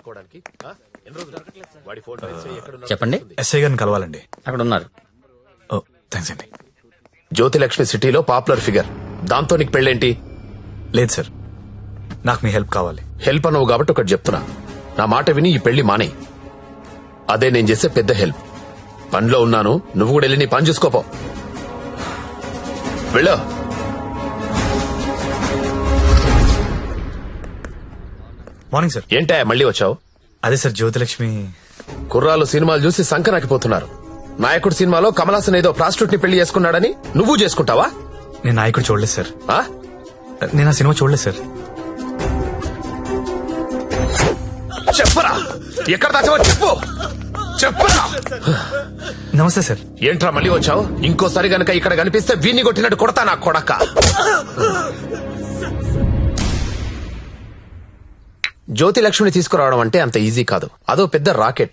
చేసుకోవడానికి వాడి ఫోటో చెప్పండి. ఎస్ఐ గారిని కలవాలండి. అక్కడ ఉన్నారు. ఓ థ్యాంక్స్ అండి. జ్యోతిలక్ష్మి సిటీలో పాపులర్ ఫిగర్, దాంతో నీకు పెళ్ళేంటి? లేదు సార్, నాకు మీ హెల్ప్ కావాలి. హెల్ప్ అనవు కాబట్టి ఒకటి చెప్తున్నా, నా మాట విని ఈ పెళ్లి మానే. అదే నేను చేసే పెద్ద హెల్ప్. పనిలో ఉన్నాను, నువ్వు కూడా వెళ్ళి నీ పని చూసుకోపో. వెళ్ళు. Morning sir. ఏంటా మళ్ళీ వచ్చావు? అదే సార్, జ్యోతిలక్ష్మి కుర్రాలు సినిమాలు చూసి సంకనాకిపోతున్నారు. నాయకుడు సినిమాలో కమలాసన్ ఏదో ప్రాస్టిట్యూట్ ని పెళ్లి చేసుకున్నాడని నువ్వు చేసుకుంటావా? నేను నాయకుడు చూడలేదు సార్. ఆ? నేను ఆ సినిమా చూడలేదు సార్. చెప్పరా, ఎక్కడ దాచావో చెప్పు. చెప్పరా. నమస్తే సార్. ఏంట్రా మళ్ళీ వచ్చావు? ఇంకోసారి గనక ఇక్కడ కనిపిస్తే వీణ్ణి కొట్టినట్టు కొడతా నా కొడక. జ్యోతిలక్ష్మిని తీసుకురావడం అంటే అంత ఈజీ కాదు. అదో పెద్ద రాకెట్.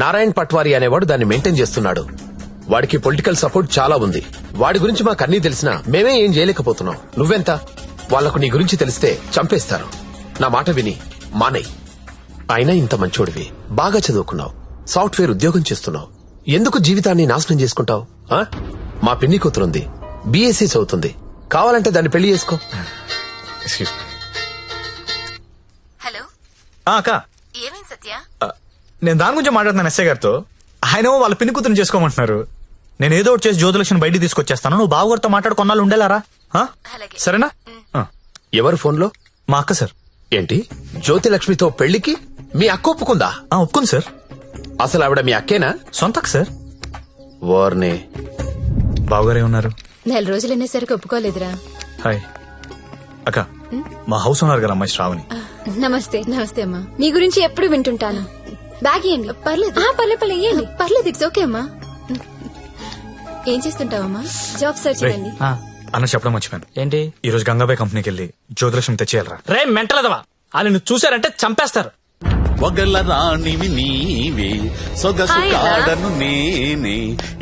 నారాయణ్ పట్వారీ అనేవాడు దాన్ని మెయింటైన్ చేస్తున్నాడు. వాడికి పొలిటికల్ సపోర్ట్ చాలా ఉంది. వాడి గురించి మాకు అన్నీ తెలిసినా మేమే ఏం చేయలేకపోతున్నాం. నువ్వెంత? వాళ్లకు నీ గురించి తెలిస్తే చంపేస్తారు. నా మాట విని మానయ్. అయినా ఇంత మంచోడివి, బాగా చదువుకున్నావు, సాఫ్ట్వేర్ ఉద్యోగం చేస్తున్నావు, ఎందుకు జీవితాన్ని నాశనం చేసుకుంటావు? మా పిన్ని కూతురుంది, బీఎస్సీ చదువుతుంది, కావాలంటే దాన్ని పెళ్లి చేసుకో. హలో అక్క, ఏమేం సత్య? నేను దాని గురించి మాట్లాడుతున్నాను ఎస్ఐ గారితో. ఆయన వాళ్ళ పిన్ని కూతురు చేసుకోమంటున్నారు. నేను ఏదో ఒకటి చేసి జ్యోతిలక్ష్మి బయటికి తీసుకొచ్చేస్తాను. నువ్వు బావగారితో మాట్లాడు, కొన్నాళ్ళు ఉండేలారా? అలాగే. సరేనా? ఎవరు ఫోన్లో? మా అక్క సార్. ఏంటి, జ్యోతిలక్ష్మితో పెళ్లికి మీ అక్క ఒప్పుకుందా? ఒప్పుకుంది సార్. అసలు ఆవిడ మీ అక్కేనా? సొంత అక్క సార్. వార్నే. బావగారే ఉన్నారు. 4 రోజులు అనేసరికి ఒప్పుకోలేదురా. హాయ్ అక్క, మా హౌస్ ఓనర్ గారు అమ్మాయి శ్రావణి. నమస్తే. నమస్తే అమ్మా. మీ గురించి ఎప్పుడు వింటుంటాను. బ్యాగ్ ఇయ్యండి. పర్లేదు. పర్లేదు ఇయ్యండి. పర్లేదు, ఇట్స్ ఓకే అమ్మా. ఏం చేస్తుంటావమ్మా? జాబ్ సర్చ్ చేయండి. అన్న చెప్పడం మర్చిపోయాను. ఏంటి? ఈ రోజు గంగాబాయ్ కంపెనీకి వెళ్ళి జ్యోతిలక్ష్మి తెచ్చేయాలరా. రే మెంటలదవా, వాళ్ళని చూసారంటే చంపేస్తారు. ఒగల రాణివి నీవే, సొగసు కాడను నేనే,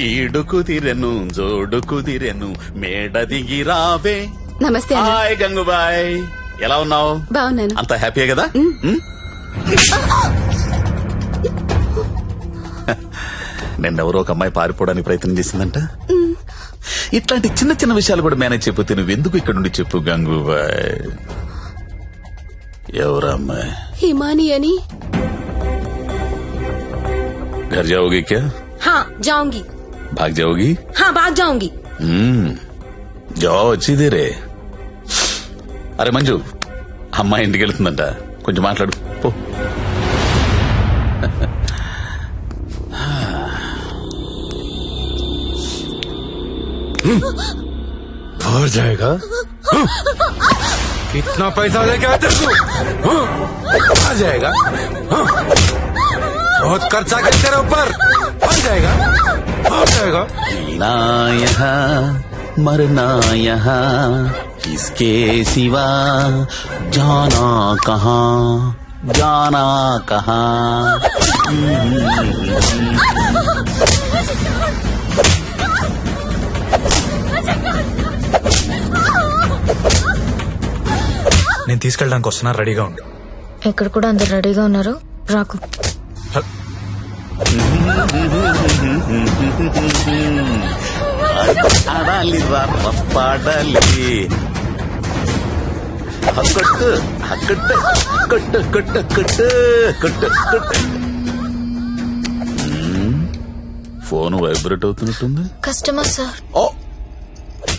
ఈడు కుదిరెను జోడు కుదిరెను, మేడ దిగి రావే. నమస్తే అన్న. హాయ్ గంగుబాయ్, ఎలా ఉన్నావు? బాగున్నాను. అంత హ్యాపీయే కదా? నిన్నెవరో ఒక అమ్మాయి పారిపోవడానికి ప్రయత్నం చేసిందంట. ఇట్లాంటి చిన్న చిన్న విషయాలు కూడా మేనేజ్ చెప్పితే నువ్వెందుకు ఇక్కడ నుండి చెప్పు గంగూబాయ్. ఎవరా అమ్మాయి? హిమాని అని. घर जाओगी क्या? हाँ जाऊंगी. भाग जाओगी? हाँ भाग जाऊंगी. जाओ अच्छी देरे. అరే మంజు, అమ్మాయి ఇంటికి వెళ్తుందంట, కొంచెం మాట్లాడు పో. और जाएगा? कितना पैसा लेके आते तू? आ जाएगा? बहुत खर्चा कर तेरे ऊपर. आ जाएगा? आ जाएगा? ना यहाँ मरना यहाँ, इसके सिवा जाना कहाँ, जाना कहाँ. నేను తీసుకెళ్ళడానికి వస్తున్నా, రెడీగా ఉండు. ఇక్కడ కూడా అందరు రెడీగా ఉన్నారు, రాకు. ఆడాలి పాడాలి, కొట్టు కొట్టు కొట్టు కొట్టు కొట్టు కొట్టు కొట్టు. ఫోన్ వైబ్రేట్ అవుతున్నట్టుంది. Customer sir. ఓ,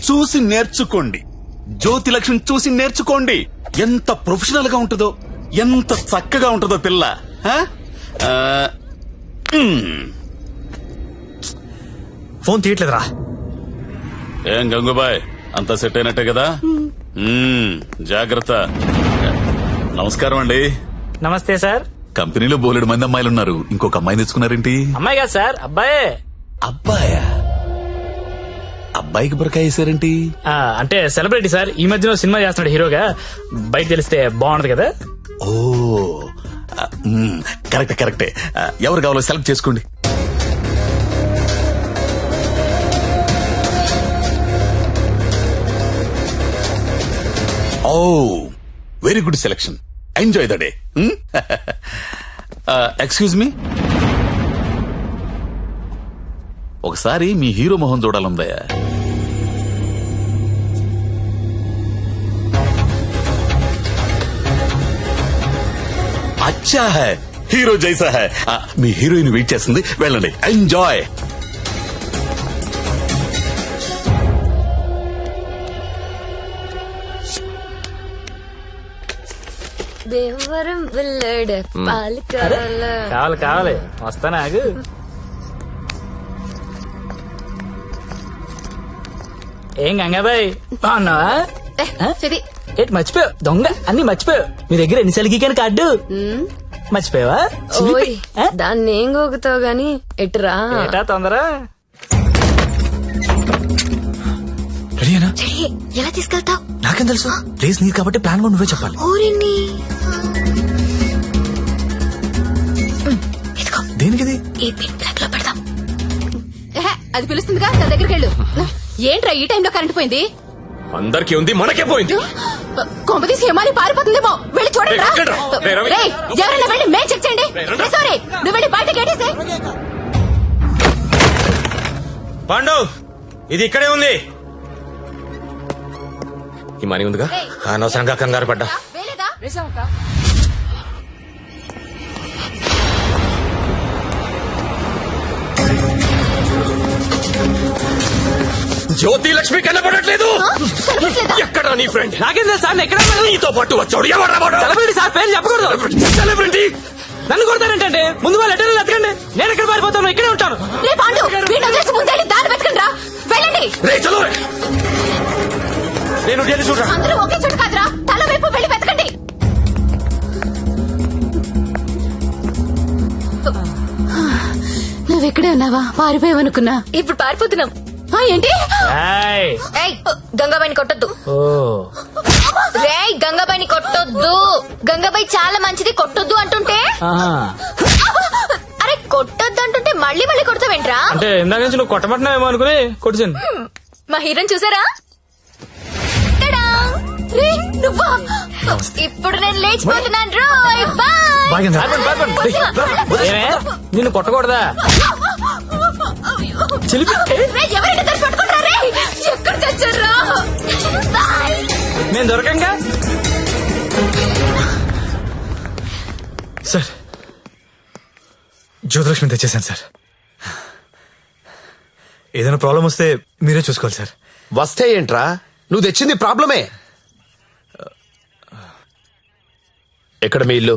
చూసి నేర్చుకోండి, జ్యోతిలక్ష్మి చూసి నేర్చుకోండి. ఎంత ప్రొఫెషనల్ గా ఉంటుందో, ఎంత చక్కగా ఉంటుందో పిల్ల. ఫోన్ తీయట్లేదురా. ఏం గంగుబాయ్, అంతా సెట్ అయినట్టే కదా? జాగ్రత్త. నమస్కారం అండి. నమస్తే సార్. కంపెనీలో బోలెడు మంది అమ్మాయిలు ఉన్నారు, ఇంకొక అమ్మాయిని తెచ్చుకున్నారేంటి? అమ్మాయి కాదు సార్, అబ్బాయే. అబ్బాయా? అబ్బాయికి బురకాయ వేసారేంటి? అంటే సెలబ్రిటీ సార్, ఈ మధ్యన సినిమా చేస్తున్నాడు హీరోగా, బయట తెలిస్తే బాగుండదు కదా. ఓ కరెక్టే కరెక్టే. ఎవరు కావాలో సెలెక్ట్ చేసుకోండి. Oh very good selection, enjoy the day. Excuse me, ఒకసారి మీ హీరో మొహం చూడాలందయ్యా. అచ్చా హై, హీరో జైసా హై. మీ హీరోయిన్ వెయిట్ చేస్తుంది, వెళ్ళండి. ఎంజాయ్. దేవరం వెళ్ళాడు పాలకాల. కావాలి కావాలి, వస్తానా ఆగు. ఏం గంగాబాయ్ బాగున్నావా? చెది ఏంటి మర్చిపోయావు? దొంగ అన్ని మర్చిపోయావు. మీ దగ్గర ఎన్నిసార్లు గీకాను కార్డు మర్చిపోయావా? చిలిపి. ఓయ్ దాన్ని ఏం గోగుతావు గాని ఎటురా. ఏటా తొందర? రెడీనా? చెడి ఎలా తీసుకెళ్తావు? నాకేం తెలుసు, ప్లేస్ నీది కాబట్టి ప్లాన్ కూడా నువ్వే చెప్పాలి. ఊరిని దేనికిది? ఈ పిన్ బ్లాక్ లో పెడదాం. అది పిలుస్తుందిగా, నా దగ్గరికి వెళ్ళు. ఏంట్రా ఈ టైంలో కరెంట్ పోయింది? అందరికీ ఉంది, మనకే పోయింది. కొంపతీసి హిమాలి పారిపోతుందేమో, వెళ్ళి చూడండి రా. రేయ్, ఎవరైనా వెళ్ళి మేం చెక్ చేయండి. సారీ, నువ్వు వెళ్ళి బయట గేటేసే. పాండు, ఇది ఇక్కడే ఉంది. ఈ మనీ ఉందిగా, అనవసరంగా కంగారు పడ్డా. వేలేదా? జ్యోతి లక్ష్మి కనబడట్లేదు. కనిపించలేదా? ఎక్కడ నీ ఫ్రెండ్? నాకేం తెలుసు సార్, ఎక్కడ నీతో పాటు వచ్చాడు ఎవరు? సెలబ్రిటీ సార్, పేరు చెప్పకూడదు. సెలబ్రిటీ. నన్ను కొడతారేంటంటే? ముందు వాళ్ళు లెటర్లు ఎత్తకండి, నేను ఎక్కడ పారిపోతాను, ఇక్కడే ఉంటాను. రే పాండు, వీడిని వదిలేసి ముందే దారి వెతకండి రా. వెళ్ళండి. రే చలో రే. నేను ఢిల్లీ చూడరా. అందరూ ఒకే చోట కాదురా, తల వైపు వెళ్ళి వెతకండి. నువ్వెక్కడే ఉన్నావా? పారిపోయావనుకున్నా. ఇప్పుడు పారిపోతున్నాం. ఏంటి? ఏయ్. ఏయ్ గంగాబాయిని కొట్టొద్దు. ఓ రేయ్ గంగాబాయిని కొట్టొద్దు. గంగాబాయి చాలా మంచిది, కొట్టొద్దు అంటుంటే. ఆహా. అరే కొట్టొద్దు అంటుంటే మళ్ళీ మళ్ళీ కొడతావేంట్రా? అంటే ఇందాక నుంచి నువ్వు కొట్టమంటున్నావేమో అనుకుని కొట్టించాను. మా హీరోని చూసారా? టడా! రే నువ్వా? ఇప్పుడు నేను లేచిపోతున్నాను. రోయ్ బాయ్. బాగా ఏమే? నిన్ను కొట్టకూడదా? చిలిపి. రే ఎవరైనా దాన్ని పట్టుకుంటారా? రే ఎక్కడ చచ్చారా? బాయ్. నేను దొరకంగా. సార్, జ్యోతిలక్ష్మి తెచ్చేసాను సార్. ఏదైనా ప్రాబ్లం వస్తే మీరే చూసుకోవాలి సార్. వస్తే ఏంట్రా, నువ్వు తెచ్చింది ప్రాబ్లమే. ఎక్కడ మీ ఇల్లు?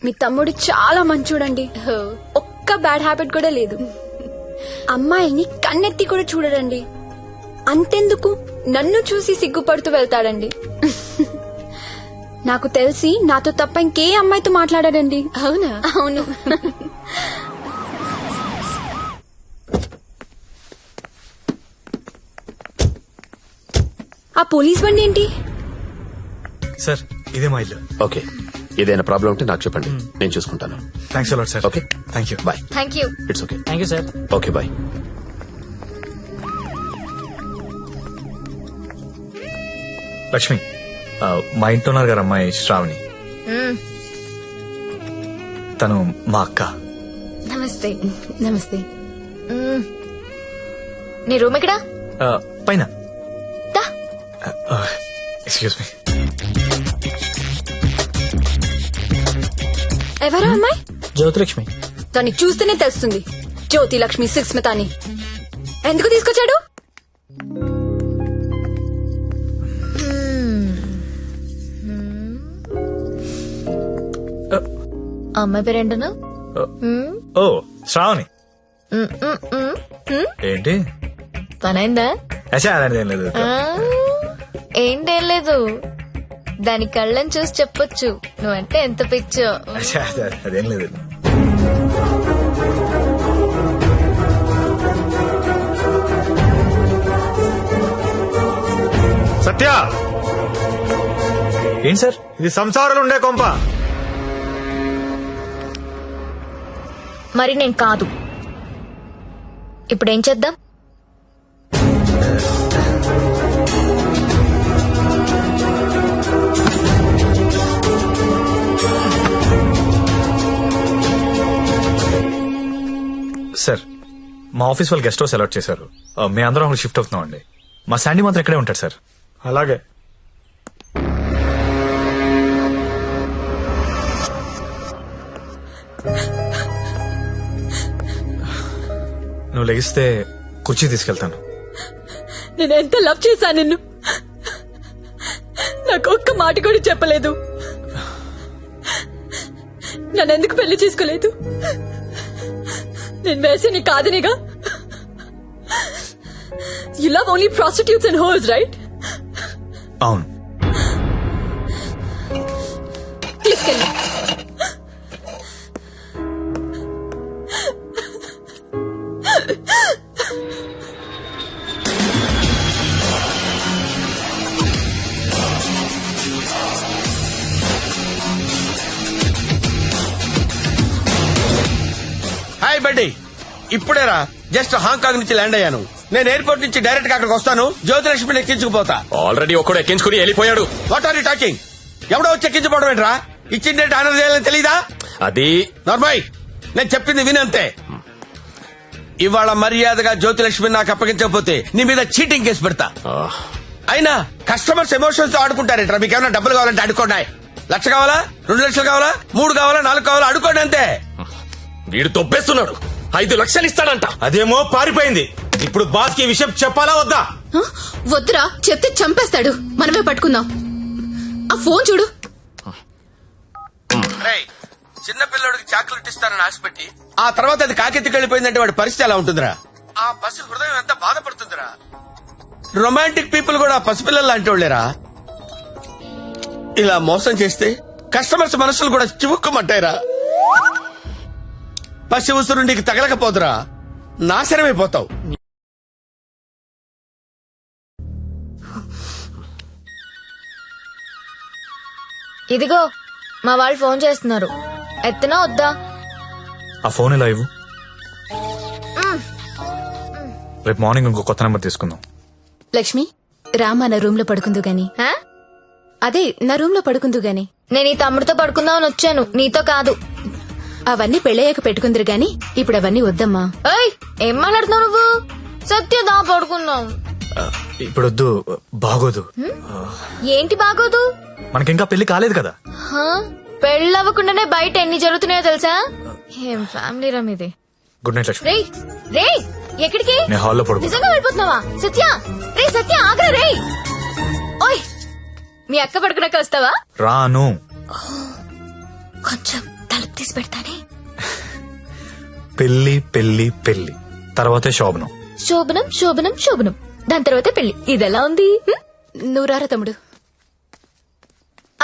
మీ తమ్ముడు చాలా మంచోడండి. ఒక్క బ్యాడ్ హ్యాబిట్ కూడా లేదు. అమ్మాయిని కన్నెత్తి కూడా చూడడండి. అంతెందుకు నన్ను చూసి సిగ్గుపడుతూ వెళ్తాడండి. నాకు తెలిసి నాతో తప్ప ఇంకే అమ్మాయితో మాట్లాడాడండి. అవునా? అవును. ఆ పోలీస్ బండి ఏంటి? సార్, ఇదే మా ఇల్లు. ఓకే, ఏదైనా ప్రాబ్లం ఉంటే నాకు చెప్పండి, నేను చూసుకుంటాను. Thanks a lot sir. Okay, thank you. Bye. Thank you. It's okay. Thank you sir. Okay bye. Lakshmi, మా ఇంట్లో ఉన్నారు గారు అమ్మాయి శ్రావణి. తను మా అక్క. నమస్తే. నమస్తే. నీ రూమ్ ఎక్కడా? పైన. దా. Excuse me. ఎవరా అమ్మాయి? జ్యోతిలక్ష్మి. దాన్ని చూస్తేనే తెలుస్తుంది, జ్యోతి లక్ష్మి సుస్మిత అని. ఎందుకు తీసుకొచ్చాడు? ఆ అమ్మాయి పేరేంటను? ఓ శ్రావణి. ఏంటి? పనైందా? అచ్చా, అలాంటిది ఏం లేదు. ఏంటేం లేదు, దాని కళ్ళని చూసి చెప్పొచ్చు నువ్వంటే ఎంత పిచ్చో. అచ్చా, అదేం లేదు. సత్య, ఏంటి సార్ ఇది? సంసారాలు ఉండే కొంప. మరి నేను కాదు. ఇప్పుడేం చేద్దాం? సార్ మా ఆఫీస్ వాళ్ళు గెస్ట్ హౌస్ అలాట్ చేశారు. మీ అందరం అక్కడ షిఫ్ట్ అవుతున్నాం అండి. మా శాండీ మాత్రం ఇక్కడే ఉంటాడు సార్. అలాగే. నువ్వు లెగిస్తే కుర్చీ తీసుకెళ్తాను. నేను ఎంత లవ్ చేశా నిన్ను, నాకు ఒక్క మాట కూడా చెప్పలేదు. నన్ను ఎందుకు పెళ్లి చేసుకోలేదు? నేను వేసి నీ కాదనిగా. You love only prostitutes and whores, right? అవును. తీసుకెళ్ళి. హాయ్ బడ్డీ, ఇప్పుడేరా జస్ట్ హాంకాంగ్ నుంచి ల్యాండ్ అయ్యాను. నేను ఎయిర్పోర్ట్ నుంచి డైరెక్ట్ గా అక్కడికి వస్తాను. జ్యోతిలక్ష్మిని ఎక్కించుకుపోతా. ఆల్రెడీ ఒక్కడు ఎక్కించుకుని వెళ్ళిపోయాడు. What are you talking? ఎవడో వచ్చి ఎక్కించుకోవడం ఏంట్రా? ఇచ్చిన డేట్ ఆనర్ చేయాలని తెలీదా? అది నార్మల్, నేను చెప్పింది వినంతే. ఇవాళ మర్యాదగా జ్యోతిలక్ష్మి నాకు అప్పగించకపోతే నీ మీద చీటింగ్ కేసు పెడతా. అయినా కస్టమర్స్ ఎమోషన్స్ తో ఆడుకుంటారేంట్రా? మీకు ఏమైనా డబ్బులు కావాలంటే అడుకోండి. 1,00,000 కావాలా, 2 లక్షలు కావాలా, 3 కావాలా, 4 కావాలా, అడుకోండి అంతే. వీడు తొప్పేస్తున్నాడు. 5 లక్షలు ఇస్తాడంట. అదేమో పారిపోయింది. ఇప్పుడు బాస్ కి విషయం చెప్పాలా వద్దా? వద్దురా, చెప్తే చంపేస్తాడు. మనమే పట్టుకుందాం. ఆ ఫోన్ చూడు. రేయ్, చిన్న పిల్లడికి చాక్లెట్ ఇస్తానని ఆశపెట్టి ఆ తర్వాత అది కాకెత్తికి వెళ్ళిపోయిందంటే వాడి పరిస్థితి ఎలా ఉంటుందిరా? ఆ పసి హృదయం ఎంత బాధపడుతుందిరా? రొమాంటిక్ పీపుల్ కూడా పసిపిల్లలు లాంటి వాళ్ళేరా. ఇలా మోసం చేస్తే కస్టమర్స్ మనసులు కూడా చివుక్కుమంటాయిరా. పసి ఉసురు నీకు తగలకపోదురా, నాశనమైపోతావు. ఇదిగో మా వాళ్ళు ఫోన్ చేస్తున్నారు. ఎత్తనా వద్దా? ఆ ఫోన్ ఇలా ఇవ్వు. రేపు మార్నింగ్ ఇంకో కొత్త నెంబర్ తీసుకుందాం. లక్ష్మి, రామా నా రూమ్ లో పడుకుందు గాని. హా? అదే నా రూమ్ లో పడుకుందు గాని. నేను ఈ తమ్ముడితో పడుకుందామని వచ్చాను, నీతో కాదు. అవన్నీ పెళ్ళయ్యాక పెట్టుకుందరు గాని ఇప్పుడు అవన్నీ వద్దమ్మా. ఏయ్, ఏం మాట్లాడుతున్నావు నువ్వు? సత్యదా పడుకుందాం. ఇప్పుడు వద్దు, బాగోదు. ఏంటి బాగోదు? మనకింకా పెళ్లి కాలేదు కదా. హా? పెళ్ళవ్వకుండానే బయట ఎన్ని జరుగుతున్నాయో తెలుసా? ఏం ఫ్యామిలీ రా మీది. Good night Lakshmi. రేయ్ రేయ్, ఎక్కడికి? నేను హాల్లో పడుకో. నిజంగా వెళ్ళిపోతున్నావా? సత్య, రే సత్య, ఆగ్రా రే. ఓయ్, మీ అక్క పడుకున్నాక వస్తావా? రాను. కొంచెం తలుపు తీసి పెడతానే. పెళ్లి పెళ్లి పెళ్లి తర్వాతే శోభనం. శోభనం శోభనం శోభనం, దాని తర్వాత పెళ్లి. ఇదెలా ఉంది? నువ్వు రారా తమ్ముడు.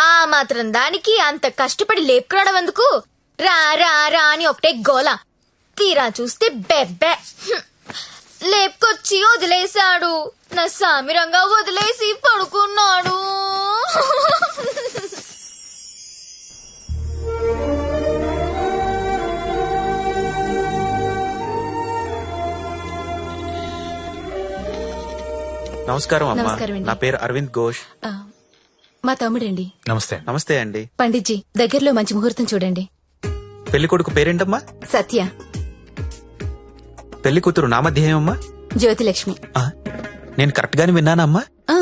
ఆ మాత్రం దానికి అంత కష్టపడి లేపుకురావడం ఎందుకు? రా రా రా అని ఒకటే గోల. తీరా చూస్తే బెబ్బే. లేపుకొచ్చి వదిలేశాడు. నా సామిరంగా వదిలేసి పడుకున్నాడు. నమస్కారం అమ్మా. నమస్కారం అండి. నా పేరు అరవింద్ ఘోష్. ఆ, మా తమ్ముడండి. నమస్తే. నమస్తే అండి. పండిట్జీ, దగ్గరలో మంచి ముహూర్తం చూడండి. పెళ్లి కొడుకు పేరేంటమ్మా? సత్య. పెళ్లి కూతురు నామధ్యేయమ్మా? జ్యోతిలక్ష్మి. నేను కరెక్ట్ గానే విన్నానమ్మా? ఆ,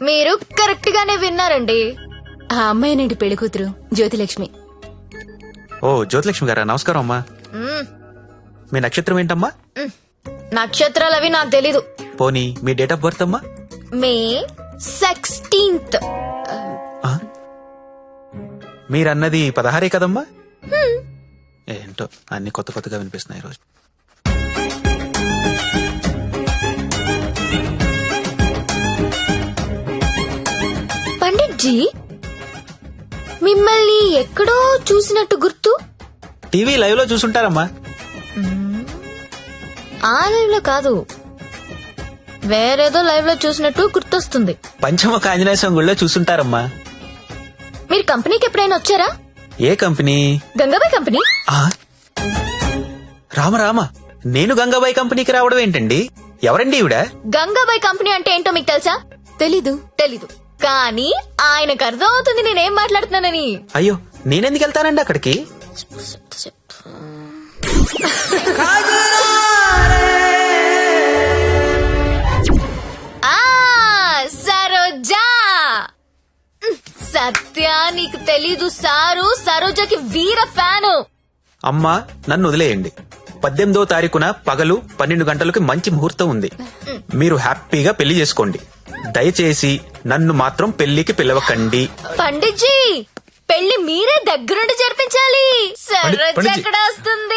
మీరు కరెక్ట్ గానే విన్నారండి. ఆ అమ్మాయినండి పెళ్లి కూతురు జ్యోతిలక్ష్మి. ఓ, జ్యోతిలక్ష్మి గారా, నమస్కారం అమ్మా. మ్మ్. మీ నక్షత్రం ఏంటమ్మా? నక్షత్రాలు అవి నాకు తెలీదు. పోనీ మీ డేట్ ఆఫ్ బర్త్ అమ్మా? మే 16th. మీరన్నది 16 కదమ్మా? ఏంటో అన్ని కొత్త కొత్తగా వినిపిస్తున్నాయి ఈరోజు. పండిట్జీ, మిమ్మల్ని ఎక్కడో చూసినట్టు గుర్తు. టీవీ లైవ్ లో చూసుంటారమ్మా. ఆ లైవ్ లో కాదు, వేరేదో లైవ్ లో చూసినట్టు గుర్తొస్తుంది. పంచముఖ ఆంజనేయ స్వామి గుళ్ళో చూసుంటారమ్మా. మీరు కంపెనీకి ఎప్పుడైనా వచ్చారా? ఏ కంపెనీ? గంగాబాయ్ కంపెనీ. ఆ? రామ రామ, నేను గంగాబాయి కంపెనీకి రావడం ఏంటండి? ఎవరండి ఈవిడ? గంగాబాయ్ కంపెనీ అంటే ఏంటో మీకు తెలుసా? తెలీదు. తెలీదు, కానీ ఆయనకు అర్థం అవుతుంది నేనేం మాట్లాడుతున్నానని. అయ్యో, నేనెందుకు వెళ్తానండి అక్కడికి? సత్య నీకు తెలీదు సారు సరోజకి వీర ఫ్యాను. అమ్మా నన్ను వదిలేయండి. 18వ తారీఖున పగలు 12 గంటలకు మంచి ముహూర్తం ఉంది. మీరు హ్యాపీగా పెళ్లి చేసుకోండి. దయచేసి నన్ను మాత్రం పెళ్లికి పిలవకండి. పండిట్జీ పెళ్లి మీరే దగ్గరుండి జరిపించాలి. సరోజ పండిట్జీ. ఎక్కడ వస్తుంది?